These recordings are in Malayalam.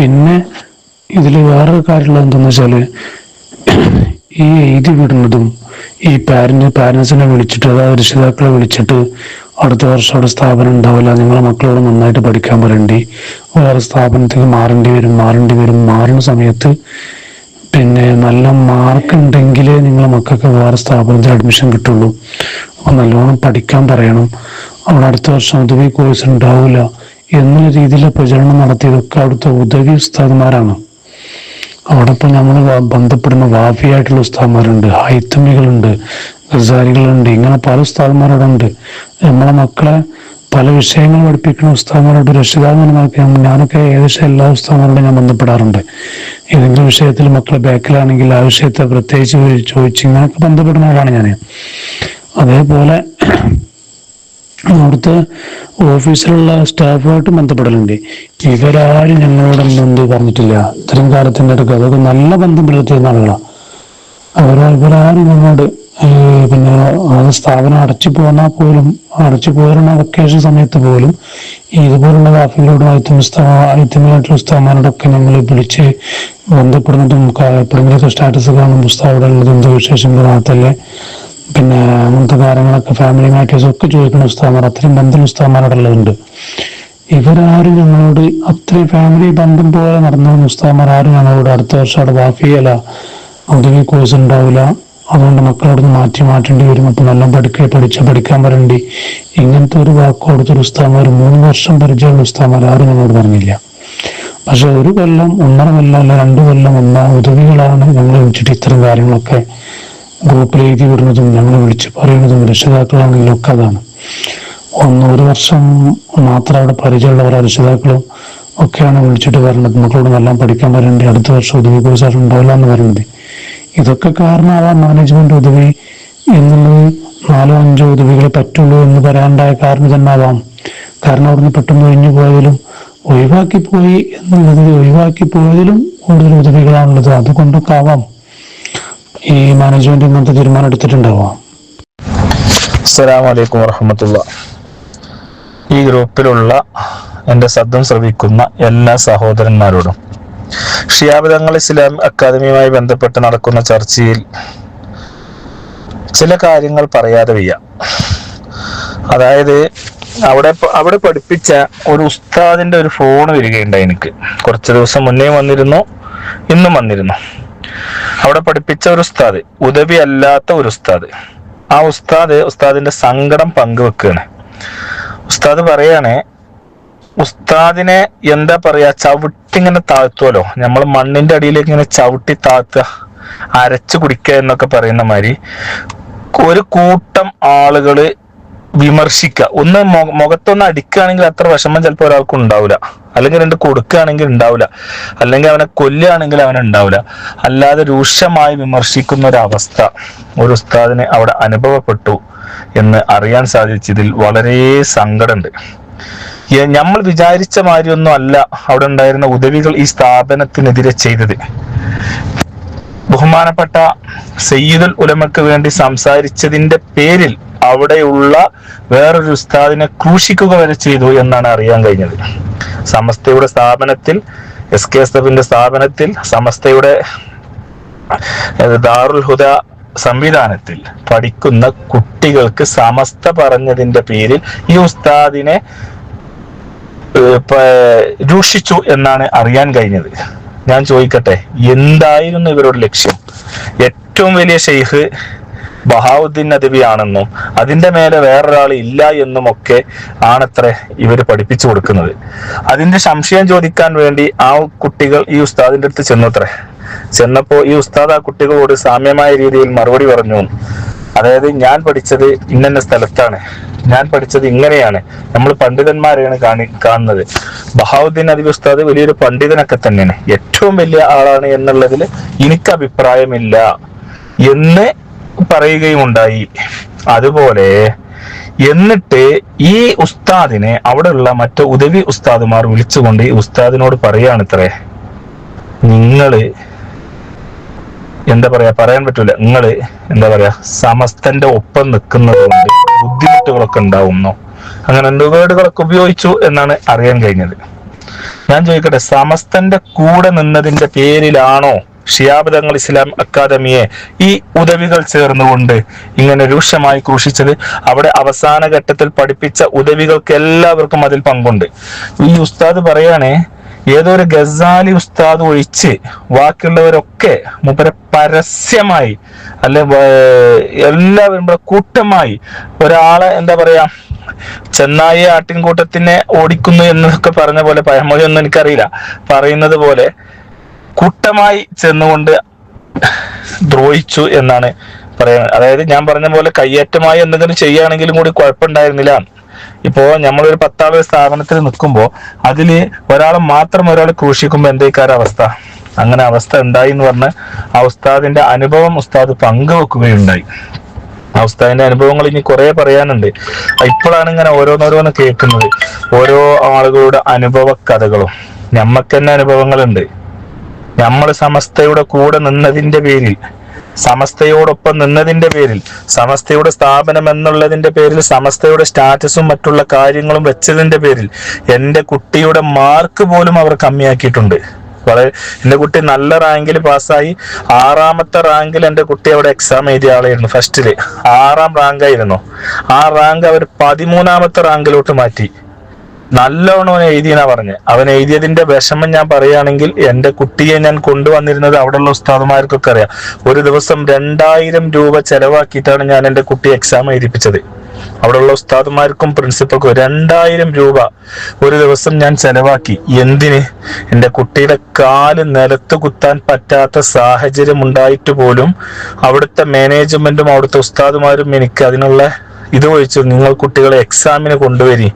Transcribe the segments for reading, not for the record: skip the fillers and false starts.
പിന്നെ ഇതിൽ വേറൊരു കാര്യമുള്ളത് എന്താണെന്ന് വെച്ചാൽ, ഈ എഴുതി വിടുന്നതും ഈ പാരൻസിനെ വിളിച്ചിട്ട്, അതായത് രക്ഷിതാക്കളെ വിളിച്ചിട്ട് അടുത്ത വർഷം അവിടെ സ്ഥാപനം ഉണ്ടാവില്ല, നിങ്ങളെ മക്കളോട് നന്നായിട്ട് പഠിക്കാൻ പറയേണ്ടി, വേറെ സ്ഥാപനത്തേക്ക് മാറേണ്ടി വരും. മാറുന്ന സമയത്ത് പിന്നെ നല്ല മാർക്ക് ഉണ്ടെങ്കിലേ നിങ്ങളെ മക്കൾക്ക് വേറെ സ്ഥാപനത്തിൽ അഡ്മിഷൻ കിട്ടുള്ളൂ. അപ്പോൾ നല്ലോണം പഠിക്കാൻ പറയണം. അവിടെ അടുത്ത വർഷം ഉദവി കോഴ്സ് ഉണ്ടാവില്ല എന്നുള്ള രീതിയിലെ പ്രചരണം നടത്തിയതൊക്കെ അവിടുത്തെ ഉദവി ഉസ്താദുമാരാണ്. അവിടെ ഇപ്പോൾ നമ്മൾ ബന്ധപ്പെടുന്ന വാഫിയായിട്ടുള്ള ഉസ്താദുമാരുണ്ട്, ഹൈത്തമികളുണ്ട്, ഗസാരികളുണ്ട്, ഇങ്ങനെ പല ഉസ്താദുമാരവിടെ ഉണ്ട്. നമ്മളെ മക്കളെ പല വിഷയങ്ങൾ പഠിപ്പിക്കുന്ന ഉസ്താദുമാരോട് രക്ഷിതാക്കൾ ഞാനൊക്കെ ഏകദേശം എല്ലാ ഉസ്താദുമാരോടും ഞാൻ ബന്ധപ്പെടാറുണ്ട്. ഏതെങ്കിലും വിഷയത്തിൽ മക്കളെ ബാക്കിലാണെങ്കിൽ ആ വിഷയത്തെ പ്രത്യേകിച്ച് ചോദിച്ച് ഇങ്ങനെയൊക്കെ ബന്ധപ്പെടുന്ന ആളാണ് ഞാൻ. അതേപോലെ അവിടുത്തെ ഓഫീസിലുള്ള സ്റ്റാഫുമായിട്ട് ബന്ധപ്പെടലുണ്ട്. ഇവരാരും ഞങ്ങളോടൊന്നും എന്ത് പറഞ്ഞിട്ടില്ല ഇത്രയും കാലത്തിൻ്റെ അടുക്ക്. അതൊക്കെ നല്ല ബന്ധം പുലർത്തിയിരുന്ന ആളുകളാണ്. ഇവരാരും ഞങ്ങളോട് പിന്നെ ആ സ്ഥാപനം അടച്ചു പോരുന്ന വെക്കേഷൻ സമയത്ത് പോലും ഇതുപോലുള്ള വാഫിലോടും ഐത്തമായിട്ടുള്ള ഉസ്താദന്മാരോടൊക്കെ ഞങ്ങൾ വിളിച്ച് ബന്ധപ്പെടുന്നതും എപ്പോഴെങ്കിലൊക്കെ സ്റ്റാറ്റസ് കാണും പുസ്തകം അവിടെ ഉള്ളത് എന്തോ വിശേഷങ്ങൾ നാട്ടിലെ പിന്നെ അങ്ങനത്തെ കാര്യങ്ങളൊക്കെ ഫാമിലി മാറ്റേഴ്സ് ഒക്കെ ചോദിക്കുന്ന ഉസ്താദന്മാർ, അത്രയും ബന്ധം ഉസ്താദന്മാരോടുള്ളതുണ്ട്. ഇവരാരും ഞങ്ങളോട് അത്രയും ഫാമിലി ബന്ധം പോലെ നടന്ന ഉസ്താദന്മാർ ആരും ഞങ്ങളോട് അടുത്ത വർഷം അവിടെ വാഫിയല്ല ഉദവി കോഴ്സ് ഉണ്ടാവില്ല, അതുകൊണ്ട് മക്കളോടൊന്ന് മാറ്റേണ്ടി വരും, അപ്പോൾ നല്ല പഠിക്കാൻ പറയണ്ടി, ഇങ്ങനത്തെ ഒരു വാക്ക് കൊടുത്തൊരു ഉസ്താദന്മാർ 3 വർഷം പരിചയമുള്ള ഉസ്താദന്മാർ ആരും ഞങ്ങളോട് പറഞ്ഞില്ല. പക്ഷെ 1 കൊല്ലം 1.5 കൊല്ലം അല്ല 2 കൊല്ലം ഉദവികളാണ് ഞങ്ങളെ വിളിച്ചിട്ട് ഇത്തരം കാര്യങ്ങളൊക്കെ ഗ്രൂപ്പിൽ എഴുതി വിടുന്നതും ഞങ്ങളെ വിളിച്ച് പറയുന്നതും രക്ഷിതാക്കളാണെങ്കിലും ഒക്കെ അതാണ്. 1 വർഷം മാത്രം അവിടെ പരിചയമുള്ളവർ രക്ഷിതാക്കളും ഒക്കെയാണ് വിളിച്ചിട്ട് പറയുന്നത് മക്കളോട് നല്ല പഠിക്കാൻ പറയേണ്ടി, അടുത്ത വർഷം ഉദവി കോഴ്സ് ഉണ്ടാവില്ല എന്ന് പറയുന്നത്. ഇതൊക്കെ കാരണമാവാം മാനേജ്മെന്റ് ഉദവി എന്നുള്ളത് 4-5 ഉദവികളെ പറ്റുള്ളൂ എന്ന് പറയാണ്ടായ കാരണം തന്നെ ആവാം. കാരണം അവിടുന്ന് പെട്ടെന്ന് ഒഴിവാക്കി പോയതിലും കൂടുതൽ ഉദവികളാണുള്ളത്. അതുകൊണ്ടൊക്കെ ആവാം ഈ മാനേജ്മെന്റ് ഇങ്ങനത്തെ തീരുമാനം എടുത്തിട്ടുണ്ടാവാം. അസ്സലാമു അലൈക്കും വറഹ്മത്തുള്ളാഹി. ഈ ഗ്രൂപ്പിലുള്ള എൻ്റെ ശബ്ദം ശ്രവിക്കുന്ന എല്ലാ സഹോദരന്മാരോടും ശിഹാബ് തങ്ങൾ ഇസ്ലാം അക്കാദമിയുമായി ബന്ധപ്പെട്ട് നടക്കുന്ന ചർച്ചയിൽ ചില കാര്യങ്ങൾ പറയാതെ വയ്യ. അതായത് അവിടെ പഠിപ്പിച്ച ഒരു ഉസ്താദിന്റെ ഒരു ഫോൺ വരികയുണ്ടായി. എനിക്ക് കുറച്ച് ദിവസം മുന്നേ വന്നിരുന്നു, ഇന്നും വന്നിരുന്നു. അവിടെ പഠിപ്പിച്ച ഒരു ഉസ്താദ്, ഉദവി അല്ലാത്ത ഒരു ഉസ്താദ്. ആ ഉസ്താദിന്റെ സങ്കടം പങ്കുവെക്കുകയാണ്. ഉസ്താദ് പറയാണ്, ഉസ്താദിനെ എന്താ പറയാ, ചവിട്ടിങ്ങനെ താഴ്ത്തുമല്ലോ, നമ്മൾ മണ്ണിന്റെ അടിയിലേക്ക് ഇങ്ങനെ ചവിട്ടി താഴ്ത്തുക, അരച്ചു കുടിക്കുക എന്നൊക്കെ പറയുന്ന മാതിരി ഒരു കൂട്ടം ആളുകള് വിമർശിക്കുക. ഒന്ന് മുഖത്തൊന്ന് അടിക്കുകയാണെങ്കിൽ അത്ര വിഷമം ചിലപ്പോൾ ഒരാൾക്കും ഉണ്ടാവില്ല, അല്ലെങ്കിൽ 2 കൊടുക്കുകയാണെങ്കിൽ ഉണ്ടാവില്ല, അല്ലെങ്കിൽ അവനെ കൊല്ലുകയാണെങ്കിൽ അവനുണ്ടാവില്ല. അല്ലാതെ രൂക്ഷമായി വിമർശിക്കുന്ന ഒരവസ്ഥ ഒരു ഉസ്താദിന് അവിടെ അനുഭവപ്പെട്ടു എന്ന് അറിയാൻ സാധിച്ചതിൽ വളരെ സങ്കടമുണ്ട്. നമ്മൾ വിചാരിച്ച മാതിരിയൊന്നും അല്ല അവിടെ ഉണ്ടായിരുന്ന ഉദവികൾ ഈ സ്ഥാപനത്തിനെതിരെ ചെയ്തത്. ബഹുമാനപ്പെട്ട സയ്യിദുൽ ഉലമക്ക് വേണ്ടി സംസാരിച്ചതിന്റെ പേരിൽ അവിടെയുള്ള വേറൊരു ഉസ്താദിനെ ക്രൂശിക്കുക വരെ ചെയ്തു എന്നാണ് അറിയാൻ കഴിഞ്ഞത്. സമസ്തയുടെ സ്ഥാപനത്തിൽ, SKSFന്റെ സ്ഥാപനത്തിൽ, സമസ്തയുടെ ദാറുൽ ഹുദ സംവിധാനത്തിൽ പഠിക്കുന്ന കുട്ടികൾക്ക് സമസ്ത പറഞ്ഞതിന്റെ പേരിൽ ഈ ഉസ്താദിനെ രൂക്ഷിച്ചു എന്നാണ് അറിയാൻ കഴിഞ്ഞത്. ഞാൻ ചോദിക്കട്ടെ, എന്തായിരുന്നു ഇവരുടെ ലക്ഷ്യം? ഏറ്റവും വലിയ ഷെയ്ഖ് ബഹാവുദ്ദീൻ നദവി ആണെന്നും അതിന്റെ മേലെ വേറൊരാൾ ഇല്ല എന്നും ഒക്കെ ആണത്രേ ഇവര് പഠിപ്പിച്ചു കൊടുക്കുന്നത്. അതിന്റെ സംശയം ചോദിക്കാൻ വേണ്ടി ആ കുട്ടികൾ ഈ ഉസ്താദിന്റെ അടുത്ത് ചെന്നപ്പോ ഈ ഉസ്താദ് ആ കുട്ടികളോട് സാമ്യമായ രീതിയിൽ മറുപടി പറഞ്ഞു. അതായത്, ഞാൻ പഠിച്ചത് ഇന്ന സ്ഥലത്താണ്, ഞാൻ പഠിച്ചത് ഇങ്ങനെയാണ്, നമ്മൾ പണ്ഡിതന്മാരെയാണ് കാണുന്നത്. ബഹാവുദ്ദീൻ നദവി ഉസ്താദ് വലിയൊരു പണ്ഡിതനൊക്കെ തന്നെയാണ്, ഏറ്റവും വലിയ ആളാണ് എന്നുള്ളതിൽ എനിക്ക് അഭിപ്രായമില്ല എന്ന് പറയുകയും ഉണ്ടായി. അതുപോലെ എന്നിട്ട് ഈ ഉസ്താദിനെ അവിടെയുള്ള മറ്റു ഉദവി ഉസ്താദുമാർ വിളിച്ചുകൊണ്ട് ഈ ഉസ്താദിനോട് പറയാണത്രേ, നിങ്ങള് എന്താ പറയാ, പറയാൻ പറ്റൂല, നിങ്ങള് എന്താ പറയാ സമസ്തന്റെ ഒപ്പം നിൽക്കുന്നത് കൊണ്ട് ബുദ്ധിമുട്ടുകളൊക്കെ ഉണ്ടാവുന്നോ, അങ്ങനെ വേർഡുകളൊക്കെ ഉപയോഗിച്ചു എന്നാണ് അറിയാൻ കഴിഞ്ഞത്. ഞാൻ ചോദിക്കട്ടെ, സമസ്തന്റെ കൂടെ നിന്നതിന്റെ പേരിലാണോ ശിഹാബ് തങ്ങൾ ഇസ്ലാം അക്കാദമിയെ ഈ ഉദവികൾ ചേർന്നുകൊണ്ട് ഇങ്ങനെ രൂക്ഷമായി ക്രൂശിച്ചത്? അവിടെ അവസാന ഘട്ടത്തിൽ പഠിപ്പിച്ച ഉദവികൾക്ക് എല്ലാവർക്കും അതിൽ പങ്കുണ്ട്. ഈ ഉസ്താദ് പറയാണേ, ഏതോ ഒരു ഗസാലി ഉസ്താദ് ഒഴിച്ച് ബാക്കിയുള്ളവരൊക്കെ മൂപ്പരെ പരസ്യമായി അല്ലെ എല്ലാവരും കൂട്ടമായി ഒരാളെ എന്താ പറയാ, ചെന്നായി ആട്ടിൻകൂട്ടത്തിനെ ഓടിക്കുന്നു എന്നൊക്കെ പറഞ്ഞ പോലെ, പഴമൊഴിയൊന്നും എനിക്കറിയില്ല, പറയുന്നത് പോലെ കൂട്ടമായി ചെന്നുകൊണ്ട് ദ്രോഹിച്ചു എന്നാണ് പറയുന്നത്. അതായത് ഞാൻ പറഞ്ഞ പോലെ കയ്യേറ്റമായി എന്തെങ്കിലും ചെയ്യുകയാണെങ്കിലും കൂടി കുഴപ്പമുണ്ടായിരുന്നില്ല. ഇപ്പോ നമ്മളൊരു 10 ആളുടെ സ്ഥാപനത്തിൽ നിൽക്കുമ്പോൾ അതില് ഒരാൾ ക്രൂശിക്കുമ്പോൾ എന്തേക്കാരം അവസ്ഥ? അങ്ങനെ അവസ്ഥ ഉണ്ടായി എന്ന് പറഞ്ഞ് ആ ഉസ്താദിന്റെ അനുഭവം ഉസ്താദ് പങ്കുവെക്കുകയുണ്ടായി. ആ ഉസ്താദിന്റെ അനുഭവങ്ങൾ ഇനി കുറെ പറയാനുണ്ട്. ഇപ്പോഴാണ് ഇങ്ങനെ ഓരോന്നോരോന്ന് കേൾക്കുന്നത്, ഓരോ ആളുകളുടെ അനുഭവ കഥകളും. ഞമ്മക്ക് തന്നെ അനുഭവങ്ങളുണ്ട്. നമ്മൾ സമസ്തയുടെ കൂടെ നിന്നതിന്റെ പേരിൽ, സമസ്തയോടൊപ്പം നിന്നതിന്റെ പേരിൽ, സമസ്തയുടെ സ്ഥാപനം എന്നുള്ളതിന്റെ പേരിൽ, സമസ്തയുടെ സ്റ്റാറ്റസും മറ്റുള്ള കാര്യങ്ങളും വെച്ചതിന്റെ പേരിൽ എൻ്റെ കുട്ടിയുടെ മാർക്ക് പോലും അവർ കമ്മിയാക്കിയിട്ടുണ്ട്. എൻ്റെ കുട്ടി നല്ല റാങ്കിൽ പാസ്സായി, 6ാമത്തെ റാങ്കിൽ എൻ്റെ കുട്ടി അവിടെ എക്സാം എഴുതിയ ആളായിരുന്നു. ഫസ്റ്റില് 6ാം റാങ്കായിരുന്നു. ആ റാങ്ക് അവർ 13ാമത്തെ റാങ്കിലോട്ട് മാറ്റി. നല്ലോണം അവൻ എഴുതിയെന്നാ പറഞ്ഞത്. അവൻ എഴുതിയതിന്റെ വിഷമം ഞാൻ പറയുകയാണെങ്കിൽ, എൻ്റെ കുട്ടിയെ ഞാൻ കൊണ്ടുവന്നിരുന്നത് അവിടെയുള്ള ഉസ്താദുമാർക്കൊക്കെ അറിയാം. ഒരു ദിവസം 2000 രൂപ ചെലവാക്കിയിട്ടാണ് ഞാൻ എൻ്റെ കുട്ടിയെ എക്സാം എഴുതിപ്പിച്ചത്. അവിടെയുള്ള ഉസ്താദുമാർക്കും പ്രിൻസിപ്പൽക്കും 2000 രൂപ ഒരു ദിവസം ഞാൻ ചെലവാക്കി. എന്തിന്? എൻ്റെ കുട്ടിയുടെ കാല് നിലത്ത് കുത്താൻ പറ്റാത്ത സാഹചര്യം ഉണ്ടായിട്ട് പോലും അവിടുത്തെ മാനേജ്മെന്റും അവിടുത്തെ ഉസ്താദുമാരും എനിക്ക് അതിനുള്ള ഇത് ഒഴിച്ചു, നിങ്ങൾ കുട്ടികളെ എക്സാമിന് കൊണ്ടുവരി,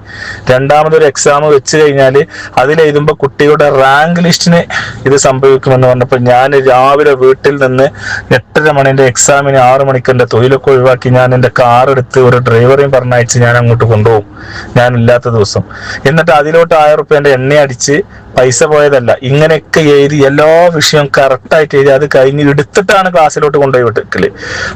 2ാമതൊരു എക്സാം വെച്ച് കഴിഞ്ഞാൽ അതിലെഴുതുമ്പോൾ കുട്ടിയുടെ റാങ്ക് ലിസ്റ്റിന് ഇത് സംഭവിക്കുമെന്ന് പറഞ്ഞപ്പോൾ ഞാൻ രാവിലെ വീട്ടിൽ നിന്ന് 8:30 മണിന്റെ എക്സാമിന് 6 മണിക്ക് എൻ്റെ തൊഴിലൊക്കെ ഒഴിവാക്കി ഞാൻ എൻ്റെ കാർ എടുത്ത് ഒരു ഡ്രൈവറെയും പറഞ്ഞയച്ച് ഞാൻ അങ്ങോട്ട് കൊണ്ടുപോകും, ഞാനില്ലാത്ത ദിവസം. എന്നിട്ട് അതിലോട്ട് 1000 റുപ്യേൻ്റെ എണ്ണ അടിച്ച്, പൈസ പോയതല്ല, ഇങ്ങനെയൊക്കെ എഴുതി എല്ലാ വിഷയവും കറക്റ്റായിട്ട് എഴുതി അത് കഴിഞ്ഞ് എടുത്തിട്ടാണ് ക്ലാസ്സിലോട്ട് കൊണ്ടുപോയി വിട്ടേക്കല്.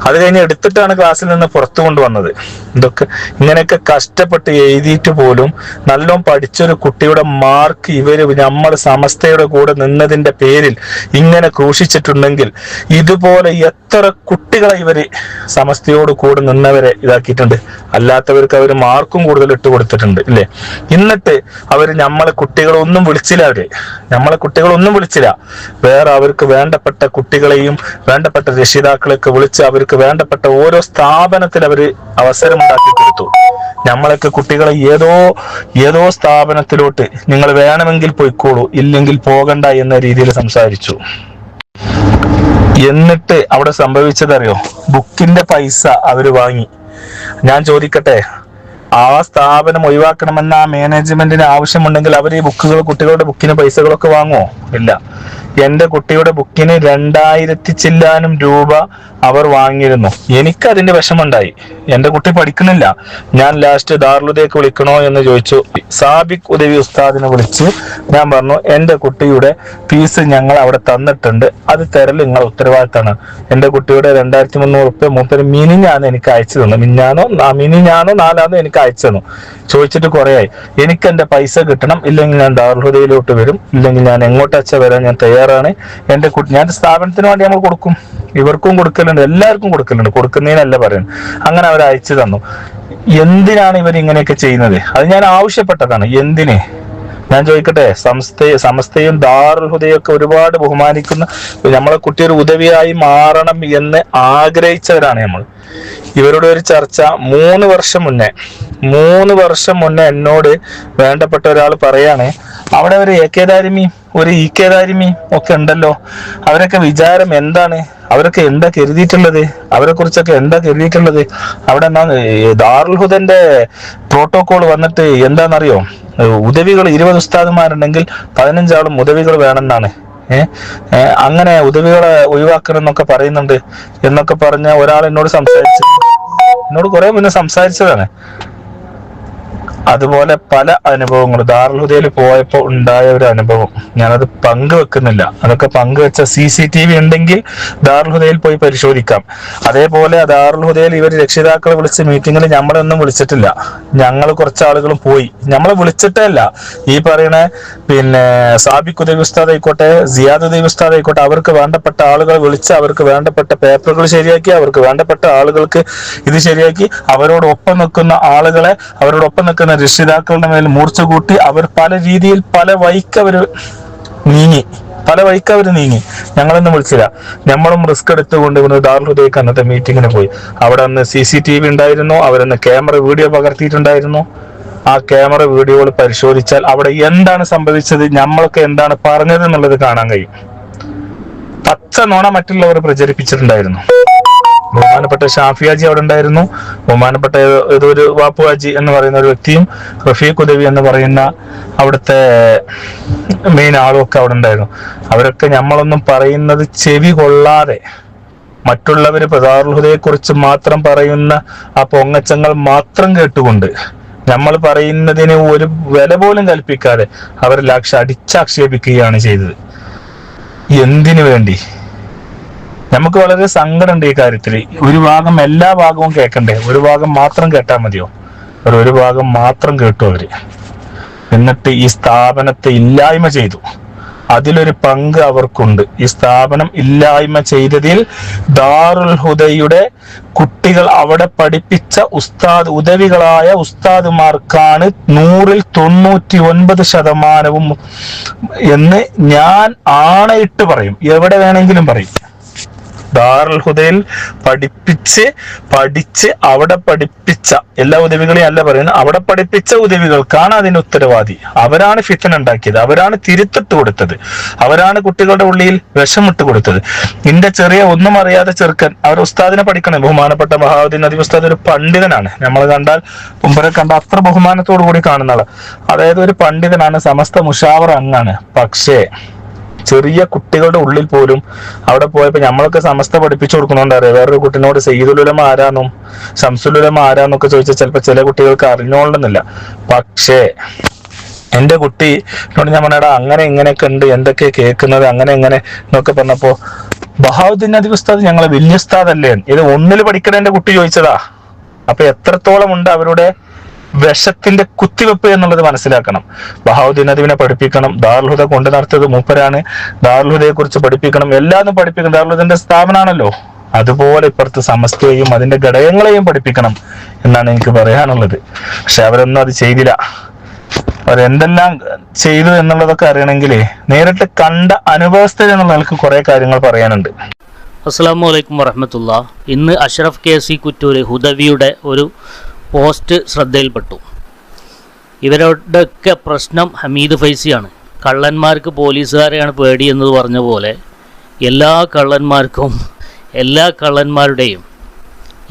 അത് കഴിഞ്ഞ് എടുത്തിട്ടാണ് ക്ലാസ്സിൽ നിന്ന് പുറത്തു കൊണ്ടുവന്നത്. ഇതൊക്കെ ഇങ്ങനെയൊക്കെ കഷ്ടപ്പെട്ട് എഴുതിയിട്ട് പോലും നല്ലോണം പഠിച്ചൊരു കുട്ടിയുടെ മാർക്ക് ഇവര് നമ്മൾ സമസ്തയുടെ കൂടെ നിന്നതിന്റെ പേരിൽ ഇങ്ങനെ ക്രൂശിച്ചിട്ടുണ്ടെങ്കിൽ, ഇതുപോലെ എത്ര കുട്ടികളെ ഇവര് സമസ്തയോട് കൂടെ നിന്നവരെ ഇതാക്കിയിട്ടുണ്ട്. അല്ലാത്തവർക്ക് അവർ മാർക്കും കൂടുതൽ ഇട്ട് കൊടുത്തിട്ടുണ്ട് ഇല്ലേ? എന്നിട്ട് അവര് നമ്മളെ കുട്ടികളൊന്നും വിളിച്ചില്ല. നമ്മളെ കുട്ടികളൊന്നും വിളിച്ചില്ല. വേറെ അവർക്ക് വേണ്ടപ്പെട്ട കുട്ടികളെയും വേണ്ടപ്പെട്ട രക്ഷിതാക്കളെയൊക്കെ വിളിച്ച് അവർക്ക് വേണ്ടപ്പെട്ട ഓരോ സ്ഥാപനത്തിൽ അവര് അവസരം ഉണ്ടാക്കി കൊടുത്തു. നമ്മളൊക്കെ കുട്ടികളെ ഏതോ സ്ഥാപനത്തിലോട്ട് നിങ്ങൾ വേണമെങ്കിൽ പോയിക്കോളൂ, ഇല്ലെങ്കിൽ പോകണ്ട എന്ന രീതിയിൽ സംസാരിച്ചു. എന്നിട്ട് അവിടെ സംഭവിച്ചതറിയോ? ബുക്കിന്റെ പൈസ അവര് വാങ്ങി. ഞാൻ ചോദിക്കട്ടെ, ആ സ്ഥാപനം ഒഴിവാക്കണമെന്ന ആ മാനേജ്മെന്റിന് ആവശ്യമുണ്ടെങ്കിൽ അവർ ഈ ബുക്കുകൾ, കുട്ടികളുടെ ബുക്കിന് പൈസകളൊക്കെ വാങ്ങുമോ? ഇല്ല. എൻ്റെ കുട്ടിയുടെ ബുക്കിന് 2000 ചില്ലാനും രൂപ അവർ വാങ്ങിയിരുന്നു. എനിക്ക് അതിന്റെ വിഷമമുണ്ടായി. എൻ്റെ കുട്ടി പഠിക്കണില്ല. ഞാൻ ലാസ്റ്റ് ദാറുലുദയ്ക്ക് വിളിക്കണോ എന്ന് ചോദിച്ചു. സാബിക് ഉദവി ഉസ്താദിനെ വിളിച്ച് ഞാൻ പറഞ്ഞു, എൻ്റെ കുട്ടിയുടെ ഫീസ് ഞങ്ങൾ അവിടെ തന്നിട്ടുണ്ട്, അത് തരൽ നിങ്ങളെ ഉത്തരവാദിത്തമാണ്. എൻ്റെ കുട്ടിയുടെ 2300 റുപ്യ മൂപ്പര് മിനിഞ്ഞാന്ന് എനിക്ക് അയച്ചു തന്നു. മിനിഞ്ഞാണോ 4 എനിക്ക് അയച്ചു തന്നു. ചോദിച്ചിട്ട് കുറേയായി. എനിക്ക് എൻ്റെ പൈസ കിട്ടണം, ഇല്ലെങ്കിൽ ഞാൻ ദാറുലുദയിലോട്ട് വരും, ഇല്ലെങ്കിൽ ഞാൻ എങ്ങോട്ടച്ച വരാൻ ഞാൻ തയ്യാറാണ്. എൻ്റെ കുട്ടി, ഞാൻ സ്ഥാപനത്തിന് വേണ്ടി നമ്മൾ കൊടുക്കും, ഇവർക്കും കൊടുക്കലുണ്ട്, എല്ലാവർക്കും കൊടുക്കലുണ്ട്, കൊടുക്കുന്നതിനല്ല പറയുന്നത്. അങ്ങനെ അവർ അയച്ചു തന്നു. എന്തിനാണ് ഇവർ ഇങ്ങനെയൊക്കെ ചെയ്യുന്നത്? അത് ഞാൻ ആവശ്യപ്പെട്ടതാണ്. എന്തിന്? ഞാൻ ചോദിക്കട്ടെ, സമസ്തയും ദാറുൽ ഹുദയൊക്കെ ഒരുപാട് ബഹുമാനിക്കുന്ന, നമ്മളെ കുട്ടി ഒരു ഉദവിയായി മാറണം എന്ന് ആഗ്രഹിച്ചവരാണ് നമ്മൾ. ഇവരുടെ ഒരു ചർച്ച 3 വർഷം മുന്നേ എന്നോട് വേണ്ടപ്പെട്ട ഒരാൾ പറയാണ്, അവിടെ ഒരു AK ദാരിമി, ഒരു EK ദാരിമി ഒക്കെ ഉണ്ടല്ലോ, അവരൊക്കെ വിചാരം എന്താണ്? അവരൊക്കെ എന്താ കരുതിയിട്ടുള്ളത്? അവരെ കുറിച്ചൊക്കെ എന്താ കരുതിയിട്ടുള്ളത്? അവിടെ ദാറുൽ ഹുദന്റെ പ്രോട്ടോകോൾ വന്നിട്ട് എന്താണെന്നറിയോ? ഉദവികൾ 20 ഉസ്താദുമാരുണ്ടെങ്കിൽ 15 ആളും ഉദവികൾ വേണമെന്നാണ്. അങ്ങനെ ഉദവികളെ ഒഴിവാക്കണം എന്നൊക്കെ പറയുന്നുണ്ട് എന്നൊക്കെ പറഞ്ഞ ഒരാൾ എന്നോട് കുറെ മുന്നേ സംസാരിച്ചതാണ്. അതുപോലെ പല അനുഭവങ്ങളും ദാറുൽ ഹുദയിൽ പോയപ്പോൾ ഉണ്ടായ ഒരു അനുഭവം ഞാനത് പങ്കുവെക്കുന്നില്ല. അതൊക്കെ പങ്കുവെച്ച CCTV ഉണ്ടെങ്കിൽ ദാറുൽ ഹുദയിൽ പോയി പരിശോധിക്കാം. അതേപോലെ ദാറുൽ ഹുദയിൽ ഇവർ രക്ഷിതാക്കളെ വിളിച്ച മീറ്റിങ്ങിൽ നമ്മളൊന്നും വിളിച്ചിട്ടില്ല. ഞങ്ങൾ കുറച്ച് ആളുകളും പോയി, നമ്മളെ വിളിച്ചിട്ടേ അല്ല. ഈ പറയുന്ന സാബിഖ് ഉദവി ഉസ്താദ് ആയിക്കോട്ടെ, സിയാദ് ഉദവി ഉസ്താദ് ആയിക്കോട്ടെ, അവർക്ക് വേണ്ടപ്പെട്ട ആളുകളെ വിളിച്ച് അവർക്ക് വേണ്ടപ്പെട്ട പേപ്പറുകൾ ശരിയാക്കി, അവർക്ക് വേണ്ടപ്പെട്ട ആളുകൾക്ക് ഇത് ശരിയാക്കി, അവരോടൊപ്പം നിൽക്കുന്ന ആളുകളെ, അവരോടൊപ്പം നിൽക്കുന്ന രക്ഷിതാക്കളുടെ മേൽ മൂർച്ച കൂട്ടി അവർ പല രീതിയിൽ പല വഴിക്ക് അവർ നീങ്ങി. ഞങ്ങളൊന്നും വിളിച്ചില്ല. നമ്മളും റിസ്ക് എടുത്തുകൊണ്ട് ദാറുൽ ഹുദയ്ക്ക് അന്നത്തെ മീറ്റിങ്ങിന് പോയി. അവിടെ അന്ന് CCTV ഉണ്ടായിരുന്നു, അവരന്ന് ക്യാമറ വീഡിയോ പകർത്തിയിട്ടുണ്ടായിരുന്നു. ആ ക്യാമറ വീഡിയോകൾ പരിശോധിച്ചാൽ അവിടെ എന്താണ് സംഭവിച്ചത്, നമ്മളൊക്കെ എന്താണ് പറഞ്ഞത് എന്നുള്ളത് കാണാൻ കഴിയും. പച്ച നുണ മറ്റുള്ളവർ പ്രചരിപ്പിച്ചിട്ടുണ്ടായിരുന്നു. ബഹുമാനപ്പെട്ട ഷാഫിയാജി അവിടെ ഉണ്ടായിരുന്നു, ബഹുമാനപ്പെട്ട ഏതൊരു വാപ്പുവാജി എന്ന് പറയുന്ന ഒരു വ്യക്തിയും റഫീഖ് ഉദവി എന്ന് പറയുന്ന അവിടുത്തെ മെയിൻ ആളും ഒക്കെ അവിടെ ഉണ്ടായിരുന്നു. അവരൊക്കെ നമ്മളൊന്നും പറയുന്നത് ചെവി കൊള്ളാതെ, മറ്റുള്ളവര് ദാറുൽ ഹുദയെ കുറിച്ച് മാത്രം പറയുന്ന ആ പൊങ്ങച്ചങ്ങൾ മാത്രം കേട്ടുകൊണ്ട്, നമ്മൾ പറയുന്നതിന് ഒരു വില പോലും കൽപ്പിക്കാതെ അവർ അടിച്ചാക്ഷേപിക്കുകയാണ് ചെയ്തത്. എന്തിനു വേണ്ടി? നമുക്ക് വളരെ സങ്കടമുണ്ട് ഈ കാര്യത്തിൽ. ഒരു ഭാഗം എല്ലാ ഭാഗവും കേൾക്കണ്ടേ? ഒരു ഭാഗം മാത്രം കേട്ടാൽ മതിയോ? ഒരു ഭാഗം മാത്രം കേട്ടു അവര്. എന്നിട്ട് ഈ സ്ഥാപനത്തെ ഇല്ലായ്മ ചെയ്തു. അതിലൊരു പങ്ക് അവർക്കുണ്ട്. ഈ സ്ഥാപനം ഇല്ലായ്മ ചെയ്തതിൽ ദാറുൽ ഹുദയുടെ കുട്ടികൾ അവിടെ പഠിപ്പിച്ച ഉദവികളായ ഉസ്താദുമാർക്കാണ് 100-ൽ 99% എന്ന് ഞാൻ ആണയിട്ട് പറയും. എവിടെ വേണമെങ്കിലും പറയും. ദാറുൽ ഹുദയിൽ പഠിച്ച് അവിടെ പഠിപ്പിച്ച എല്ലാ ഉദവികളെയും അല്ല പറയുന്നത്, അവിടെ പഠിപ്പിച്ച ഉദവികൾക്കാണ് അതിന് ഉത്തരവാദി. അവരാണ് ഫിത്ന ഉണ്ടാക്കിയത്, അവരാണ് തിരുത്തിട്ട് കൊടുത്തത്, അവരാണ് കുട്ടികളുടെ ഉള്ളിൽ വിഷമിട്ട് കൊടുത്തത്. എന്റെ ചെറിയ ഒന്നും അറിയാത്ത ചെറുക്കൻ അവർ ഉസ്താദിനെ പഠിക്കണം. ബഹുമാനപ്പെട്ട ബഹാവുദ്ദീൻ നദവി ഉസ്താദ് ഒരു പണ്ഡിതനാണ്. നമ്മൾ കണ്ടാൽ മുമ്പരെ കണ്ട അത്ര ബഹുമാനത്തോടു കൂടി കാണുന്ന ആള്. അതായത് ഒരു പണ്ഡിതനാണ്, സമസ്ത മുഷാവറ അംഗാണ്. പക്ഷേ ചെറിയ കുട്ടികളുടെ ഉള്ളിൽ പോലും അവിടെ പോയപ്പോ നമ്മളൊക്കെ സമസ്ത പഠിപ്പിച്ചു കൊടുക്കണോണ്ടറിയാം. വേറൊരു കുട്ടിനോട് സയ്യിദുൽ ഉലമ ആരാന്നും ശംസുൽ ഉലമ ആരാന്നൊക്കെ ചോദിച്ചാൽ ചിലപ്പോൾ ചില കുട്ടികൾക്ക് അറിഞ്ഞോളുന്നില്ല. പക്ഷേ എന്റെ കുട്ടിനോട് ഞാൻ പറഞ്ഞാ അങ്ങനെ ഇങ്ങനെയൊക്കെ ഉണ്ട്, എന്തൊക്കെ കേൾക്കുന്നത്, അങ്ങനെ എന്നൊക്കെ പറഞ്ഞപ്പോ ബഹാവുദ്ദീൻ നദവി ഉസ്താദ് ഞങ്ങളെ വലിയ ഉസ്താദല്ലേ, ഇത് 1-ൽ പഠിക്കണ എന്റെ കുട്ടി ചോദിച്ചതാ. അപ്പൊ എത്രത്തോളം ഉണ്ട് അവരുടെ വിഷത്തിന്റെ കുത്തിവെപ്പ് എന്നുള്ളത് മനസ്സിലാക്കണം. ബഹാവുദ്ദീൻ നദവിനെ പഠിപ്പിക്കണം. ദാറുൽ ഹുദ കൊണ്ട് നടത്തിയത് മൂപ്പരാണ്. ദാറുൽ ഹുദയെ കുറിച്ച് പഠിപ്പിക്കണം, എല്ലാതും പഠിപ്പിക്കണം. ദാറുൽ ഹുദന്റെ സ്ഥാപനമാണല്ലോ. അതുപോലെ ഇപ്പുറത്ത് സമസ്തയെയും അതിന്റെ ഘടകങ്ങളെയും പഠിപ്പിക്കണം എന്നാണ് എനിക്ക് പറയാനുള്ളത്. പക്ഷെ അവരൊന്നും അത് ചെയ്തില്ല. അവരെന്തെല്ലാം ചെയ്തു എന്നുള്ളതൊക്കെ അറിയണമെങ്കിൽ നേരിട്ട് കണ്ട അനുഭവസ്ഥ എന്നുള്ള നിലക്ക് കുറെ കാര്യങ്ങൾ പറയാനുണ്ട്. അസ്സലാമു അലൈക്കും വറഹ്മത്തുള്ളാഹി. ഇന്ന് അഷ്റഫ് KC കുറ്റൂർ ഹുദവിയുടെ ഒരു പോസ്റ്റ് ശ്രദ്ധയിൽപ്പെട്ടു. ഇവരുടെയൊക്കെ പ്രശ്നം ഹമീദ് ഫൈസിയാണ്. കള്ളന്മാർക്ക് പോലീസുകാരെയാണ് പേടി എന്നത് പറഞ്ഞ പോലെ എല്ലാ കള്ളന്മാർക്കും എല്ലാ കള്ളന്മാരുടെയും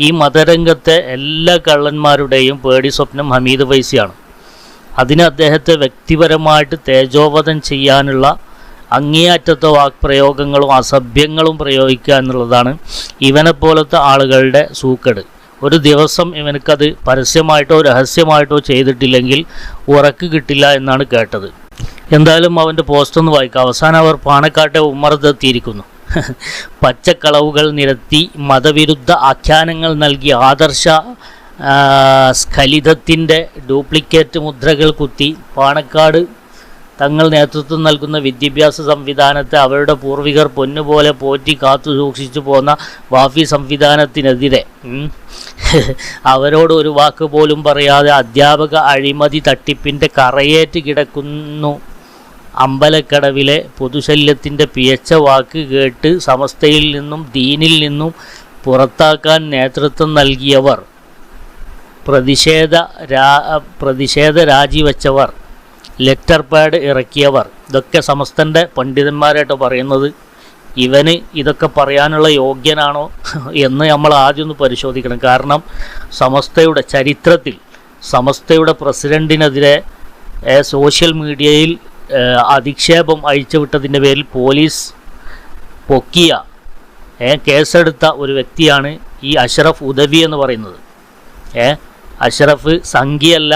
ഈ മതരംഗത്തെ എല്ലാ കള്ളന്മാരുടെയും പേടി സ്വപ്നം ഹമീദ് ഫൈസിയാണ്. അതിന് അദ്ദേഹത്തെ വ്യക്തിപരമായിട്ട് തേജോവധം ചെയ്യാനുള്ള അങ്ങേയറ്റത്തെ വാക്പ്രയോഗങ്ങളും അസഭ്യങ്ങളും പ്രയോഗിക്കുക എന്നുള്ളതാണ് ഇവനെപ്പോലത്തെ ആളുകളുടെ സൂക്കേട്. ഒരു ദിവസം ഇവനക്കത് പരസ്യമായിട്ടോ രഹസ്യമായിട്ടോ ചെയ്തിട്ടില്ലെങ്കിൽ ഉറക്ക് കിട്ടില്ല എന്നാണ് കേട്ടത്. എന്തായാലും അവൻ്റെ പോസ്റ്റ് ഒന്ന് വായിക്കാം. അവസാനം അവർ പാണക്കാട്ടെ ഉമ്മറത്തെത്തിയിരിക്കുന്നു. പച്ചക്കളവുകൾ നിരത്തി മതവിരുദ്ധ ആഖ്യാനങ്ങൾ നൽകി ആദർശ സ്ഖലിതത്തിൻ്റെ ഡ്യൂപ്ലിക്കേറ്റ് മുദ്രകൾ കുത്തി പാണക്കാട് തങ്ങൾ നേതൃത്വം നൽകുന്ന വിദ്യാഭ്യാസ സംവിധാനത്തെ അവരുടെ പൂർവികർ പൊന്നുപോലെ പോറ്റി കാത്തു സൂക്ഷിച്ചു പോന്ന വാഫി സംവിധാനത്തിനെതിരെ അവരോട് ഒരു വാക്ക് പോലും പറയാതെ അധ്യാപക അഴിമതി തട്ടിപ്പിൻ്റെ കറയേറ്റ് കിടക്കുന്നു അമ്പലക്കടവിലെ പൊതുശല്യത്തിൻ്റെ പിഴച്ച വാക്ക് കേട്ട് സമസ്തയിൽ നിന്നും ദീനിൽ നിന്നും പുറത്താക്കാൻ നേതൃത്വം നൽകിയവർ, പ്രതിഷേധ രാജിവെച്ചവർ, ലെറ്റർ പാഡ് ഇറക്കിയവർ, ഇതൊക്കെ സമസ്തൻ്റെ പണ്ഡിതന്മാരായിട്ട് പറയുന്നത്. ഇവന് ഇതൊക്കെ പറയാനുള്ള യോഗ്യനാണോ എന്ന് നമ്മൾ ആദ്യം ഒന്ന് പരിശോധിക്കണം. കാരണം സമസ്തയുടെ ചരിത്രത്തിൽ സമസ്തയുടെ പ്രസിഡൻറ്റിനെതിരെ സോഷ്യൽ മീഡിയയിൽ അധിക്ഷേപം അഴിച്ചുവിട്ടതിൻ്റെ പേരിൽ പോലീസ് പൊക്കിയ കേസെടുത്ത ഒരു വ്യക്തിയാണ് ഈ അഷ്റഫ് ഉദവി എന്ന് പറയുന്നത്. അഷ്റഫ് സംഖ്യയല്ല,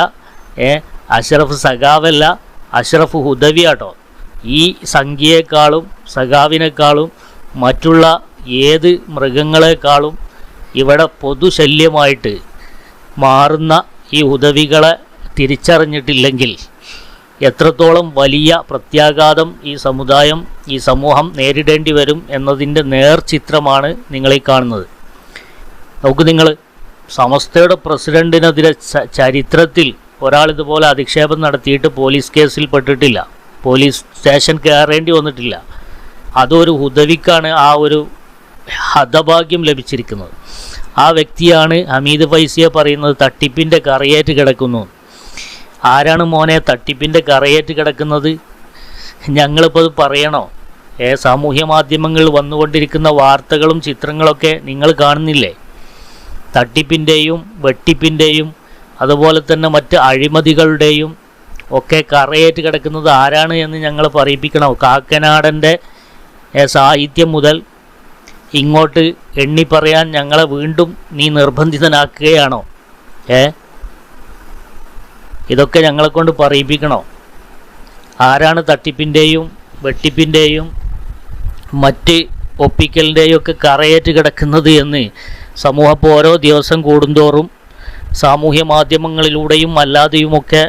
അഷ്റഫ് സഖാവല്ല, അഷ്റഫ് ഹുദവിയാട്ടോ. ഈ സംഖ്യയെക്കാളും സഖാവിനേക്കാളും മറ്റുള്ള ഏത് മൃഗങ്ങളെക്കാളും ഇവിടെ പൊതുശല്യമായിട്ട് മാറുന്ന ഈ ഹുദവികളെ തിരിച്ചറിഞ്ഞിട്ടില്ലെങ്കിൽ എത്രത്തോളം വലിയ പ്രത്യാഘാതം ഈ സമൂഹം നേരിടേണ്ടി വരും എന്നതിൻ്റെ നേർചിത്രമാണ് നിങ്ങളീ കാണുന്നത്. നിങ്ങൾ സമസ്തയുടെ പ്രസിഡന്റിനെതിരെ ചരിത്രത്തിൽ ഒരാളിതുപോലെ അധിക്ഷേപം നടത്തിയിട്ട് പോലീസ് കേസിൽ പെട്ടിട്ടില്ല, പോലീസ് സ്റ്റേഷൻ കയറേണ്ടി വന്നിട്ടില്ല. അതൊരു ഹുദവിക്കാണ് ആ ഒരു ഹതഭാഗ്യം ലഭിച്ചിരിക്കുന്നത്. ആ വ്യക്തിയാണ് ഹമീദ് ഫൈസിയെ പറയുന്നത് തട്ടിപ്പിൻ്റെ കറയേറ്റ് കിടക്കുന്നു. ആരാണ് മോനെ തട്ടിപ്പിൻ്റെ കറയേറ്റ് കിടക്കുന്നത്? ഞങ്ങളിപ്പോൾ അത് പറയണോ? സാമൂഹ്യ മാധ്യമങ്ങളിൽ വന്നുകൊണ്ടിരിക്കുന്ന വാർത്തകളും ചിത്രങ്ങളൊക്കെ നിങ്ങൾ കാണുന്നില്ലേ? തട്ടിപ്പിൻ്റെയും വെട്ടിപ്പിൻ്റെയും അതുപോലെ തന്നെ മറ്റ് അഴിമതികളുടെയും ഒക്കെ കറയേറ്റ് കിടക്കുന്നത് ആരാണ് എന്ന് ഞങ്ങൾ പറയിപ്പിക്കണോ? കാക്കനാടൻ്റെ സാഹിത്യം മുതൽ ഇങ്ങോട്ട് എണ്ണി പറയാൻ ഞങ്ങളെ വീണ്ടും നീ നിർബന്ധിതനാക്കുകയാണോ? ഇതൊക്കെ ഞങ്ങളെ കൊണ്ട് പറയിപ്പിക്കണോ? ആരാണ് തട്ടിപ്പിൻ്റെയും വെട്ടിപ്പിൻ്റെയും മറ്റ് ഒപ്പിക്കലിൻ്റെയും ഒക്കെ കറയേറ്റ് കിടക്കുന്നത് എന്ന് സമൂഹം ഇപ്പോൾ ഓരോ ദിവസം കൂടുന്തോറും സാമൂഹ്യ മാധ്യമങ്ങളിലൂടെയും അല്ലാതെയുമൊക്കെ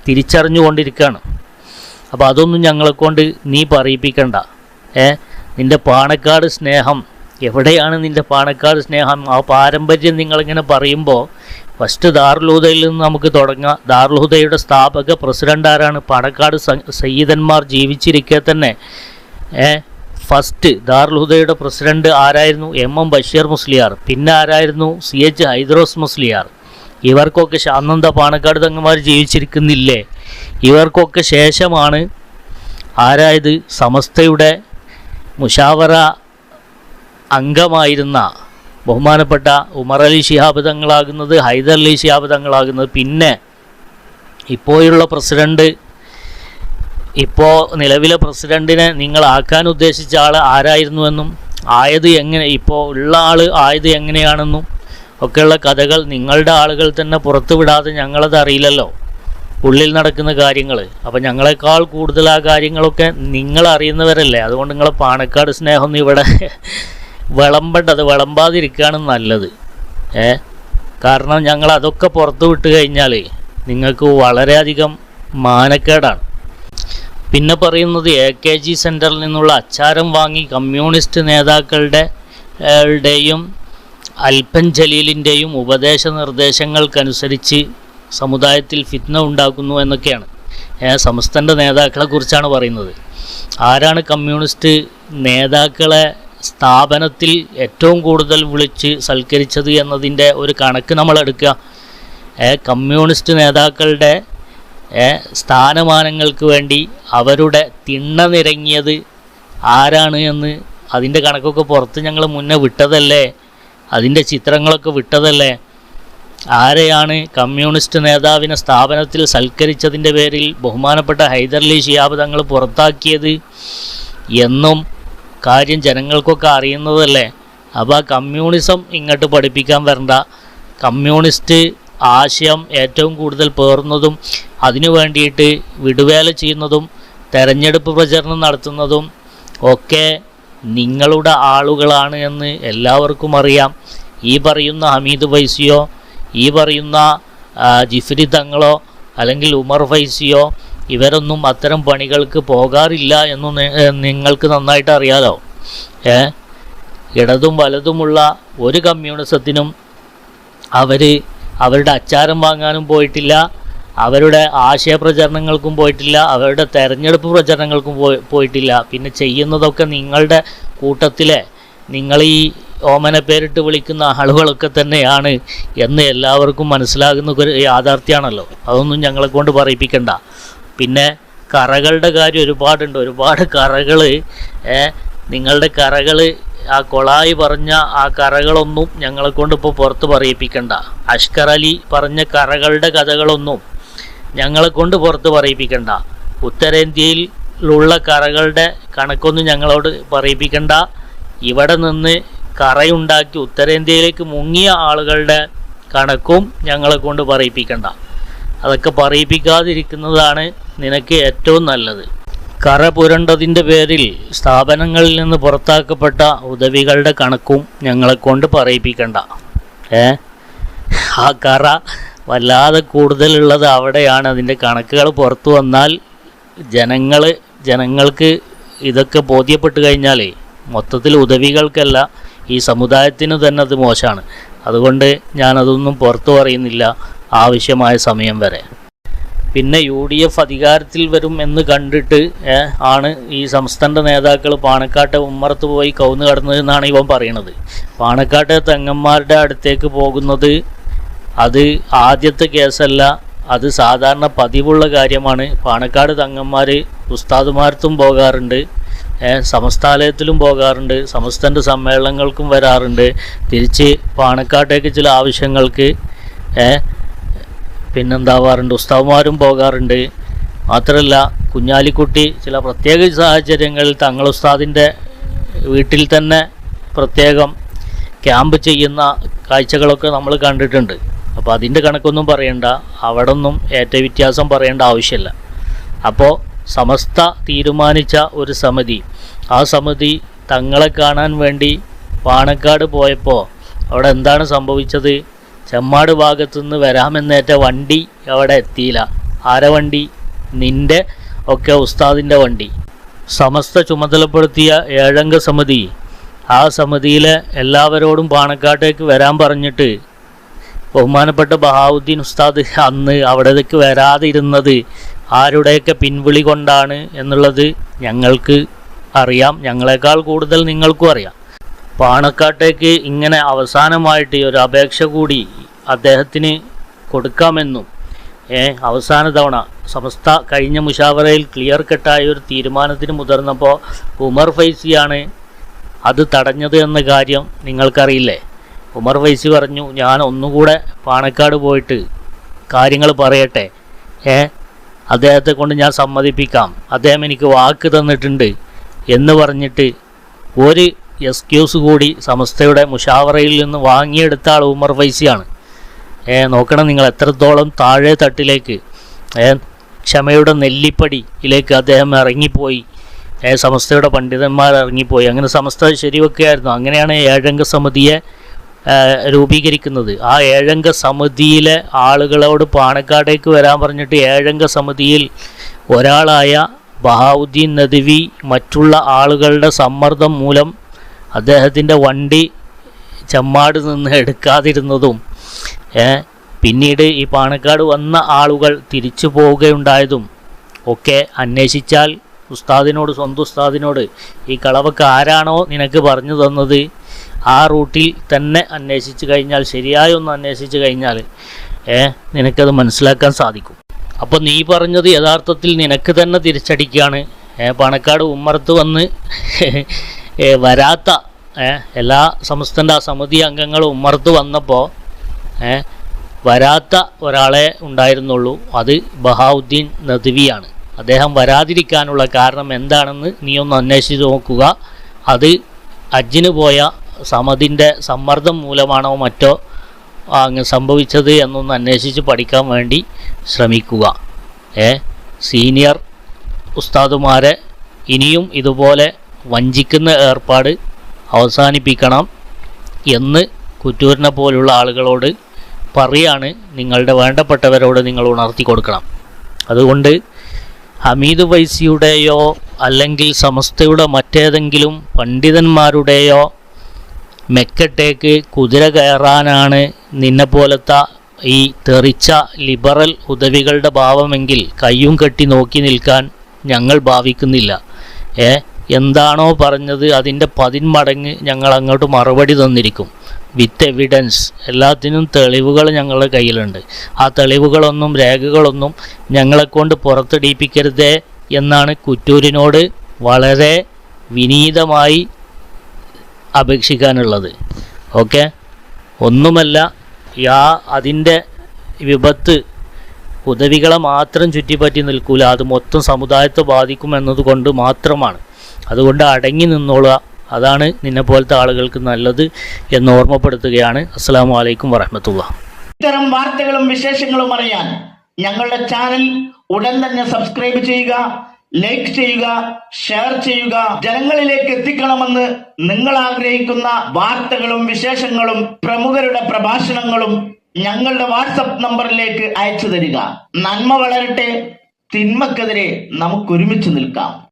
തിരിച്ചറിഞ്ഞുകൊണ്ടിരിക്കുകയാണ്. അപ്പോൾ അതൊന്നും ഞങ്ങളെക്കൊണ്ട് നീ പറയിപ്പിക്കണ്ട. നിൻ്റെ പാണക്കാട് സ്നേഹം എവിടെയാണ്? നിൻ്റെ പാണക്കാട് സ്നേഹം, ആ പാരമ്പര്യം നിങ്ങളിങ്ങനെ പറയുമ്പോൾ ഫസ്റ്റ് ദാറുൽ ഹുദയിൽ നിന്ന് നമുക്ക് തുടങ്ങാം. ദാറുൽ ഹുദയുടെ സ്ഥാപക പ്രസിഡന്റ് ആരാണ്? പാണക്കാട് സയ്യിദന്മാർ ജീവിച്ചിരിക്കെ തന്നെ ഫസ്റ്റ് ദാറുൽ ഹുദയുടെ പ്രസിഡന്റ് ആരായിരുന്നു? MM ബഷീർ മുസ്ലിയാർ. പിന്നെ ആരായിരുന്നു? CH ഹൈദ്രോസ് മുസ്ലിയാർ. ഇവർക്കൊക്കെ അന്നെന്താ പാണക്കാട് തങ്ങന്മാർ ജീവിച്ചിരിക്കുന്നില്ലേ? ഇവർക്കൊക്കെ ശേഷമാണ് ആരായത്? സമസ്തയുടെ മുഷാവറ അംഗമായിരുന്ന ബഹുമാനപ്പെട്ട ഉമർ അലി ശിഹാബ് തങ്ങളാകുന്നത്, ഹൈദർ അലി ശിഹാബ് തങ്ങളാകുന്നത്. പിന്നെ ഇപ്പോഴുള്ള പ്രസിഡന്റ്, ഇപ്പോൾ നിലവിലെ പ്രസിഡന്റിനെ നിങ്ങളാക്കാൻ ഉദ്ദേശിച്ച ആൾ ആരായിരുന്നുവെന്നും ആയത് എങ്ങനെ, ഇപ്പോൾ ഉള്ള ആൾ ആയത് എങ്ങനെയാണെന്നും ഒക്കെയുള്ള കഥകൾ നിങ്ങളുടെ ആളുകൾ തന്നെ പുറത്തു വിടാതെ ഞങ്ങളത് അറിയില്ലല്ലോ, ഉള്ളിൽ നടക്കുന്ന കാര്യങ്ങൾ. അപ്പം ഞങ്ങളെക്കാൾ കൂടുതൽ ആ കാര്യങ്ങളൊക്കെ നിങ്ങൾ അറിയുന്നവരല്ലേ. അതുകൊണ്ട് നിങ്ങളെ പാണക്കാട് സ്നേഹമൊന്നും ഇവിടെ വിളമ്പേണ്ടത്, വിളമ്പാതിരിക്കുകയാണ് നല്ലത്. കാരണം ഞങ്ങൾ അതൊക്കെ പുറത്തു വിട്ട് കഴിഞ്ഞാൽ നിങ്ങൾക്ക് വളരെയധികം മാനക്കേടാണ്. പിന്നെ പറയുന്നത് AKG സെൻറ്ററിൽ നിന്നുള്ള അച്ചാരം വാങ്ങി കമ്മ്യൂണിസ്റ്റ് നേതാക്കളുടെയും അൽപ്പൻ ജലീലിൻ്റെയും ഉപദേശ നിർദ്ദേശങ്ങൾക്കനുസരിച്ച് സമുദായത്തിൽ ഫിത്ന ഉണ്ടാക്കുന്നു എന്നൊക്കെയാണ്. സമസ്തൻ്റെ നേതാക്കളെക്കുറിച്ചാണ് പറയുന്നത്. ആരാണ് കമ്മ്യൂണിസ്റ്റ് നേതാക്കളെ സ്ഥാപനത്തിൽ ഏറ്റവും കൂടുതൽ വിളിച്ച് സൽക്കരിച്ചത് എന്നതിൻ്റെ ഒരു കണക്ക് നമ്മളെടുക്കുക. കമ്മ്യൂണിസ്റ്റ് നേതാക്കളുടെ സ്ഥാനമാനങ്ങൾക്ക് വേണ്ടി അവരുടെ തിണ്ണ നിരങ്ങിയത് ആരാണ് എന്ന് അതിൻ്റെ കണക്കൊക്കെ പുറത്ത് ഞങ്ങൾ മുന്നേ വിട്ടതല്ലേ, അതിൻ്റെ ചിത്രങ്ങളൊക്കെ വിട്ടതല്ലേ. ആരെയാണ് കമ്മ്യൂണിസ്റ്റ് നേതാവിനെ സ്ഥാപനത്തിൽ സൽക്കരിച്ചതിൻ്റെ പേരിൽ ബഹുമാനപ്പെട്ട ഹൈദർ അലി ശിഹാബ് തങ്ങൾ പുറത്താക്കിയത് എന്നും കാര്യം ജനങ്ങൾക്കൊക്കെ അറിയുന്നതല്ലേ. അപ്പോൾ ആ കമ്മ്യൂണിസം ഇങ്ങോട്ട് പഠിപ്പിക്കാൻ വരണ്ട. കമ്മ്യൂണിസ്റ്റ് ആശയം ഏറ്റവും കൂടുതൽ പേറുന്നതും അതിനു വേണ്ടിയിട്ട് വിടുവേല ചെയ്യുന്നതും തെരഞ്ഞെടുപ്പ് പ്രചരണം നടത്തുന്നതും ഒക്കെ നിങ്ങളുടെ ആളുകളാണ് എന്ന് എല്ലാവർക്കും അറിയാം. ഈ പറയുന്ന ഹമീദ് ഫൈസിയോ, ഈ പറയുന്ന ജിഫ്രി തങ്ങളോ അല്ലെങ്കിൽ ഉമർ ഫൈസിയോ ഇവരൊന്നും അത്തരം പണികൾക്ക് പോകാറില്ല എന്നും നിങ്ങൾക്ക് നന്നായിട്ട് അറിയാലോ. ഇടതും വലതുമുള്ള ഒരു കമ്മ്യൂണിസത്തിനും അവരുടെ അച്ചാരം വാങ്ങാനും പോയിട്ടില്ല, അവരുടെ ആശയപ്രചരണങ്ങൾക്കും പോയിട്ടില്ല, അവരുടെ തെരഞ്ഞെടുപ്പ് പ്രചരണങ്ങൾക്കും പോയിട്ടില്ല. പിന്നെ ചെയ്യുന്നതൊക്കെ നിങ്ങളുടെ കൂട്ടത്തിലെ നിങ്ങൾ ഈ ഓമന പേരിട്ട് വിളിക്കുന്ന ആളുകളൊക്കെ തന്നെയാണ് എന്ന് എല്ലാവർക്കും മനസ്സിലാകുന്ന ഒരു യാഥാർത്ഥ്യമാണല്ലോ. അതൊന്നും ഞങ്ങളെ കൊണ്ട് പറയിപ്പിക്കണ്ട. പിന്നെ കറകളുടെ കാര്യം ഒരുപാട് കറകൾ, നിങ്ങളുടെ കറകൾ, ആ കൊളായി പറഞ്ഞ ആ കറകളൊന്നും ഞങ്ങളെ കൊണ്ട് ഇപ്പോൾ പുറത്ത് പറയിപ്പിക്കണ്ട. അഷ്കർ അലി പറഞ്ഞ കറകളുടെ കഥകളൊന്നും ഞങ്ങളെ കൊണ്ട് പുറത്ത് പറയിപ്പിക്കണ്ട. ഉത്തരേന്ത്യയിലുള്ള കറകളുടെ കണക്കൊന്നും ഞങ്ങളോട് പറയിപ്പിക്കണ്ട. ഇവിടെ നിന്ന് കറയുണ്ടാക്കി ഉത്തരേന്ത്യയിലേക്ക് മുങ്ങിയ ആളുകളുടെ കണക്കും ഞങ്ങളെ കൊണ്ട് പറയിപ്പിക്കണ്ട. അതൊക്കെ പറയിപ്പിക്കാതിരിക്കുന്നതാണ് നിനക്ക് ഏറ്റവും നല്ലത്. കറ പുരണ്ടതിൻ്റെ പേരിൽ സ്ഥാപനങ്ങളിൽ നിന്ന് പുറത്താക്കപ്പെട്ട ഉദവികളുടെ കണക്കും ഞങ്ങളെക്കൊണ്ട് പറയിപ്പിക്കണ്ട. ആ കറ വല്ലാതെ കൂടുതലുള്ളത് അവിടെയാണ്. അതിൻ്റെ കണക്കുകൾ പുറത്തു വന്നാൽ ജനങ്ങൾക്ക് ഇതൊക്കെ ബോധ്യപ്പെട്ട് കഴിഞ്ഞാൽ മൊത്തത്തിൽ ഉദവികൾക്കല്ല ഈ സമുദായത്തിന് തന്നെ അത് മോശമാണ്. അതുകൊണ്ട് ഞാനതൊന്നും പുറത്തു പറയുന്നില്ല ആവശ്യമായ സമയം വരെ. പിന്നെ UDF അധികാരത്തിൽ വരും എന്ന് കണ്ടിട്ട് ആണ് ഈ സംസ്ഥാന നേതാക്കൾ പാണക്കാട്ടെ ഉമ്മറത്ത് പോയി കൗന്ന് കടന്നതെന്നാണ് ഇവൻ പറയണത്. പാണക്കാട്ടെ തെങ്ങന്മാരുടെ അടുത്തേക്ക് പോകുന്നത് അത് ആദ്യത്തെ കേസല്ല, അത് സാധാരണ പതിവുള്ള കാര്യമാണ്. പാണക്കാട് തങ്ങന്മാർ ഉസ്താദുമാർത്തും പോകാറുണ്ട്, സമസ്താലയത്തിലും പോകാറുണ്ട്, സമസ്തൻ്റെ സമ്മേളനങ്ങൾക്കും വരാറുണ്ട്. തിരിച്ച് പാണക്കാട്ടേക്ക് ചില ആവശ്യങ്ങൾക്ക് പിന്നെന്താവാറുണ്ട്, ഉസ്താദുമാരും പോകാറുണ്ട്. മാത്രമല്ല കുഞ്ഞാലിക്കുട്ടി ചില പ്രത്യേക സാഹചര്യങ്ങളിൽ തങ്ങൾ ഉസ്താദിൻ്റെ വീട്ടിൽ തന്നെ പ്രത്യേകം ക്യാമ്പ് ചെയ്യുന്ന കാഴ്ചകളൊക്കെ നമ്മൾ കണ്ടിട്ടുണ്ട്. അപ്പോൾ അതിൻ്റെ കണക്കൊന്നും പറയണ്ട, അവിടെ ഒന്നും ഏറ്റ വ്യത്യാസം പറയേണ്ട ആവശ്യമില്ല. അപ്പോൾ സമസ്ത തീരുമാനിച്ച ഒരു സമിതി, ആ സമിതി തങ്ങളെ കാണാൻ വേണ്ടി പാണക്കാട് പോയപ്പോൾ അവിടെ എന്താണ് സംഭവിച്ചത്? ചെമ്മാട് ഭാഗത്തുനിന്ന് വരാമെന്നേറ്റ വണ്ടി അവിടെ എത്തിയില്ല. ആരെ വണ്ടി? നിൻ്റെ ഒക്കെ ഉസ്താദിൻ്റെ വണ്ടി. സമസ്ത ചുമതലപ്പെടുത്തിയ 7 അംഗ സമിതി, ആ സമിതിയിലെ എല്ലാവരോടും പാണക്കാട്ടേക്ക് വരാൻ പറഞ്ഞിട്ട് ബഹുമാനപ്പെട്ട ബഹാവുദ്ദീൻ ഉസ്താദ് അന്ന് അവിടേക്ക് വരാതിരുന്നത് ആരുടെയൊക്കെ പിൻവിളി കൊണ്ടാണ് എന്നുള്ളത് ഞങ്ങൾക്ക് അറിയാം. ഞങ്ങളെക്കാൾ കൂടുതൽ നിങ്ങൾക്കും അറിയാം. പാണക്കാട്ടേക്ക് ഇങ്ങനെ അവസാനമായിട്ട് ഒരു അപേക്ഷ കൂടി അദ്ദേഹത്തിന് കൊടുക്കാമെന്നും അവസാന തവണ സമസ്ത കഴിഞ്ഞ മുഷാവറയിൽ ക്ലിയർ കട്ടായ ഒരു തീരുമാനത്തിന് മുതിർന്നപ്പോൾ ഉമർ ഫൈസിയാണ് അത് തടഞ്ഞത് എന്ന കാര്യം നിങ്ങൾക്കറിയില്ലേ? ഉമർ ഫൈസി പറഞ്ഞു, ഞാൻ ഒന്നുകൂടെ പാണക്കാട് പോയിട്ട് കാര്യങ്ങൾ പറയട്ടെ, അദ്ദേഹത്തെ കൊണ്ട് ഞാൻ സമ്മതിപ്പിക്കാം, അദ്ദേഹം എനിക്ക് വാക്ക് തന്നിട്ടുണ്ട് എന്ന് പറഞ്ഞിട്ട് ഒരു എക്സ്ക്യൂസ് കൂടി സമസ്തയുടെ മുഷാവറയിൽ നിന്ന് വാങ്ങിയെടുത്ത ആൾ ഉമർ ഫൈസിയാണ്. നോക്കണം നിങ്ങൾ എത്രത്തോളം താഴെ തട്ടിലേക്ക് ക്ഷമയുടെ നെല്ലിപ്പടിയിലേക്ക് അദ്ദേഹം ഇറങ്ങിപ്പോയി. സമസ്തയുടെ പണ്ഡിതന്മാർ ഇറങ്ങിപ്പോയി. അങ്ങനെ സമസ്ത ശരിവെക്കുകയായിരുന്നു. അങ്ങനെയാണ് 7 അംഗ സമിതിയെ രൂപീകരിക്കുന്നത്. ആ 7 അംഗ സമിതിയിലെ ആളുകളോട് പാണക്കാടേക്ക് വരാൻ പറഞ്ഞിട്ട് 7 അംഗ സമിതിയിൽ ഒരാളായ ബഹാവുദ്ദീൻ നദ്വി മറ്റുള്ള ആളുകളുടെ സമ്മർദ്ദം മൂലം അദ്ദേഹത്തിൻ്റെ വണ്ടി ചെമ്മാട് നിന്ന് എടുക്കാതിരുന്നതും പിന്നീട് ഈ പാണക്കാട് വന്ന ആളുകൾ തിരിച്ചു പോവുകയുണ്ടായതും ഒക്കെ അന്വേഷിച്ചാൽ ഉസ്താദിനോട്, സ്വന്തം ഉസ്താദിനോട് ഈ കളവൊക്കെ ആരാണോ നിനക്ക് പറഞ്ഞു തന്നത് ആ റൂട്ടിൽ തന്നെ അന്വേഷിച്ച് കഴിഞ്ഞാൽ, ശരിയായി ഒന്ന് അന്വേഷിച്ച് കഴിഞ്ഞാൽ നിനക്കത് മനസ്സിലാക്കാൻ സാധിക്കും. അപ്പോൾ നീ പറഞ്ഞത് യഥാർത്ഥത്തിൽ നിനക്ക് തന്നെ തിരിച്ചടിക്കുകയാണ്. പാണക്കാട് ഉമ്മറത്ത് വന്ന് വരാത്ത എല്ലാ സമസ്തൻ്റെ ആ സമിതി അംഗങ്ങളും ഉമ്മറത്ത് വന്നപ്പോൾ വരാത്ത ഒരാളെ ഉണ്ടായിരുന്നുള്ളൂ, അത് ബഹാവുദ്ദീൻ നദ്വിയാണ്. അദ്ദേഹം വരാതിരിക്കാനുള്ള കാരണം എന്താണെന്ന് നീ ഒന്ന് അന്വേഷിച്ച് നോക്കുക. അത് ഹജ്ജിന് പോയ സമദിൻ്റെ സമ്മർദ്ദം മൂലമാണോ മറ്റോ അങ്ങ് സംഭവിച്ചത് എന്നൊന്ന് അന്വേഷിച്ച് പഠിക്കാൻ വേണ്ടി ശ്രമിക്കുക. സീനിയർ ഉസ്താദുമാരെ ഇനിയും ഇതുപോലെ വഞ്ചിക്കുന്ന ഏർപ്പാട് അവസാനിപ്പിക്കണം എന്ന് കുറ്റൂരിനെ പോലുള്ള ആളുകളോട് പറയാണ്. നിങ്ങളുടെ വേണ്ടപ്പെട്ടവരോട് നിങ്ങൾ ഉണർത്തി കൊടുക്കണം. അതുകൊണ്ട് ഹമീദ് ഫൈസിയുടെയോ അല്ലെങ്കിൽ സമസ്തയുടെ മറ്റേതെങ്കിലും പണ്ഡിതന്മാരുടെയോ മെക്കട്ടേക്ക് കുതിര കയറാനാണ് നിന്നെപ്പോലത്തെ ഈ തെറിച്ച ലിബറൽ ഉദവികളുടെ ഭാവമെങ്കിൽ കയ്യും കെട്ടി നോക്കി നിൽക്കാൻ ഞങ്ങൾ ഭാവിക്കുന്നില്ല. എന്താണോ പറഞ്ഞത് അതിൻ്റെ 10 മടങ്ങ് ഞങ്ങൾ അങ്ങോട്ട് മറുപടി തന്നിരിക്കും. വിത്ത് എവിഡൻസ്, എല്ലാത്തിനും തെളിവുകൾ ഞങ്ങളുടെ കയ്യിലുണ്ട്. ആ തെളിവുകളൊന്നും രേഖകളൊന്നും ഞങ്ങളെക്കൊണ്ട് പുറത്തെടുപ്പിക്കരുതേ എന്നാണ് കുറ്റൂരിനോട് വളരെ വിനീതമായി അപേക്ഷിക്കാനുള്ളത്. ഓക്കെ, ഒന്നുമല്ല, അതിൻ്റെ വിപത്ത് ഉദവികളെ മാത്രം ചുറ്റിപ്പറ്റി നിൽക്കൂല, അത് മൊത്തം സമുദായത്തെ ബാധിക്കുമെന്നതുകൊണ്ട് മാത്രമാണ്. അതുകൊണ്ട് അടങ്ങി നിന്നോളുക, അതാണ് നിന്നെപ്പോലത്തെ ആളുകൾക്ക് നല്ലത് എന്ന് ഓർമ്മപ്പെടുത്തുകയാണ്. അസ്സലാമു അലൈക്കും വറഹ്മത്തുള്ളാഹി. ഇത്തരം വാർത്തകളും വിശേഷങ്ങളും അറിയാൻ ഞങ്ങളുടെ ചാനൽ ഉടൻ തന്നെ സബ്സ്ക്രൈബ് ചെയ്യുക, ലൈക്ക് ചെയ്യുക, ഷെയർ ചെയ്യുക. ജനങ്ങളിലേക്ക് എത്തിക്കണമെന്ന് നിങ്ങൾ ആഗ്രഹിക്കുന്ന വാർത്തകളും വിശേഷങ്ങളും പ്രമുഖരുടെ പ്രഭാഷണങ്ങളും ഞങ്ങളുടെ വാട്സപ്പ് നമ്പറിലേക്ക് അയച്ചു തരിക. നന്മ വളരട്ടെ, തിന്മക്കെതിരെ നമുക്ക് ഒരുമിച്ച് നിൽക്കാം.